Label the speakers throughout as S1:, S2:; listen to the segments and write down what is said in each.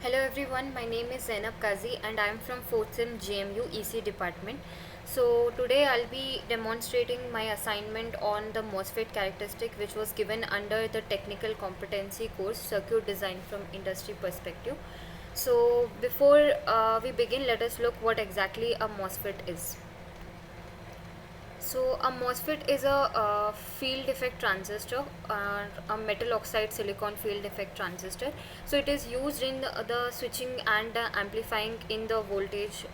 S1: Hello everyone, my name is Zainab Quazi and I am from 4th Sem JMU EC department. So today I'll be demonstrating my assignment on the MOSFET characteristic which was given under the technical competency course Circuit Design from Industry Perspective. So before we begin, let us look what exactly a MOSFET is. So a MOSFET is a field effect transistor, a metal oxide silicon field effect transistor. So it is used in the switching and amplifying in the voltage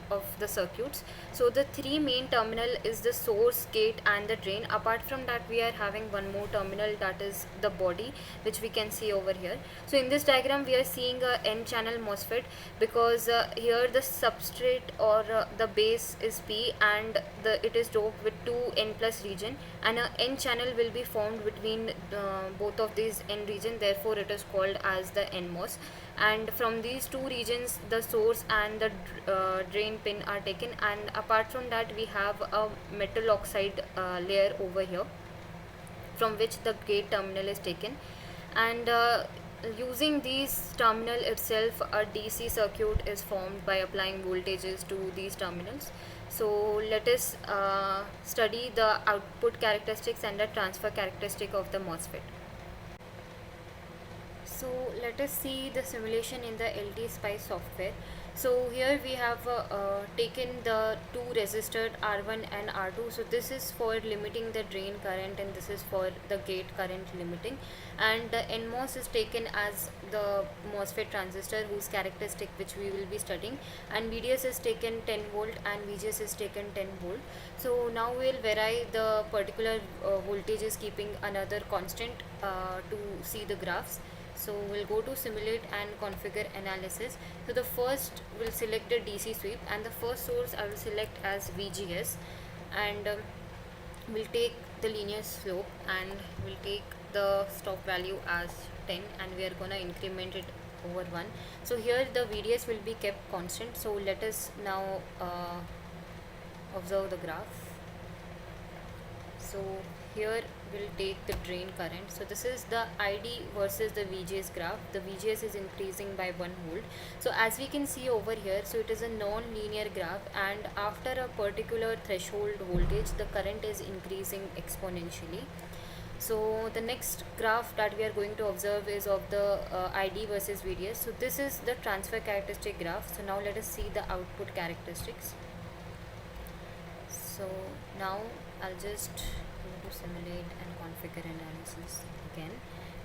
S1: of the circuits. So the three main terminal is the source, gate and the drain. Apart from that, we are having one more terminal, that is the body, which we can see over here. So in this diagram we are seeing a n channel MOSFET because here the substrate or the base is P and it is doped with two n plus region, and a n channel will be formed between both of these n region, therefore it is called as the NMOS. And from these two regions the source and the drain pin are taken, and apart from that we have a metal oxide layer over here from which the gate terminal is taken. And using these terminal itself, a DC circuit is formed by applying voltages to these terminals. So let us study the output characteristics and the transfer characteristic of the MOSFET. So let us see the simulation in the LTspice software. So here we have taken the two resistor R1 and R2. So this is for limiting the drain current and this is for the gate current limiting, and the NMOS is taken as the MOSFET transistor whose characteristic which we will be studying, and VDS is taken 10 volt and VGS is taken 10 volt. So now we will vary the particular voltages keeping another constant to see the graphs. So we'll go to simulate and configure analysis. So the first will select the DC sweep, and the first source I will select as VGS, and we'll take the linear slope and we'll take the stop value as 10, and we are gonna increment it over 1. So here the VDS will be kept constant. So let us now observe the graph. So here we'll take the drain current. So this is the ID versus the VGS graph. The VGS is increasing by 1 volt. So as we can see over here, so it is a non-linear graph, and after a particular threshold voltage the current is increasing exponentially. So the next graph that we are going to observe is of the ID versus VDS. So this is the transfer characteristic graph. So now let us see the output characteristics. So now I'll just go to simulate and configure analysis again,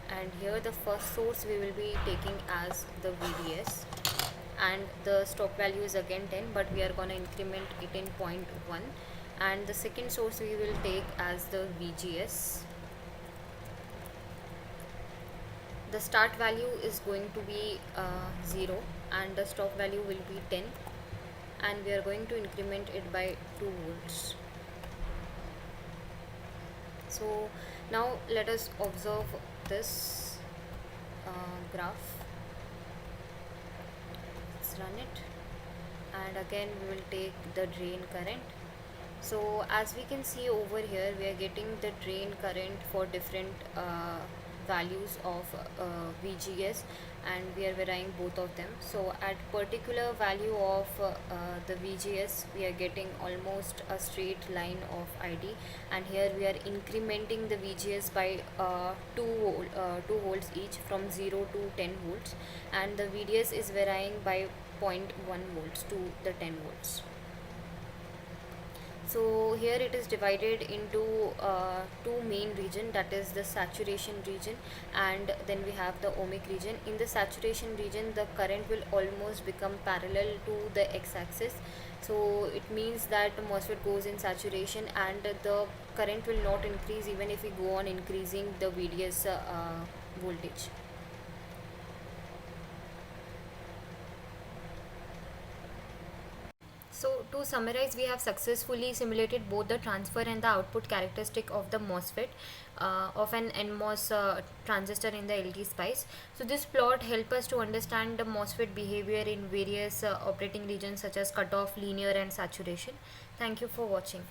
S1: and here the first source we will be taking as the VDS, and the stop value is again 10, but we are going to increment it in 0.1, and the second source we will take as the VGS. The start value is going to be 0 and the stop value will be 10, and we are going to increment it by 2 volts. So now let us observe this graph. Let's run it, and again we will take the drain current. So as we can see over here, we are getting the drain current for different values of VGS, and we are varying both of them. So at particular value of the VGS we are getting almost a straight line of ID, and here we are incrementing the VGS by 2 volts each from 0 to 10 volts, and the VDS is varying by 0.1 volts to the 10 volts. So here it is divided into two main region, that is the saturation region and then we have the ohmic region. In the saturation region the current will almost become parallel to the x-axis, so it means that the MOSFET goes in saturation and the current will not increase even if we go on increasing the VDS voltage. So to summarize, we have successfully simulated both the transfer and the output characteristic of the MOSFET of an NMOS transistor in the LTspice. So this plot helps us to understand the MOSFET behavior in various operating regions such as cutoff, linear and saturation. Thank you for watching.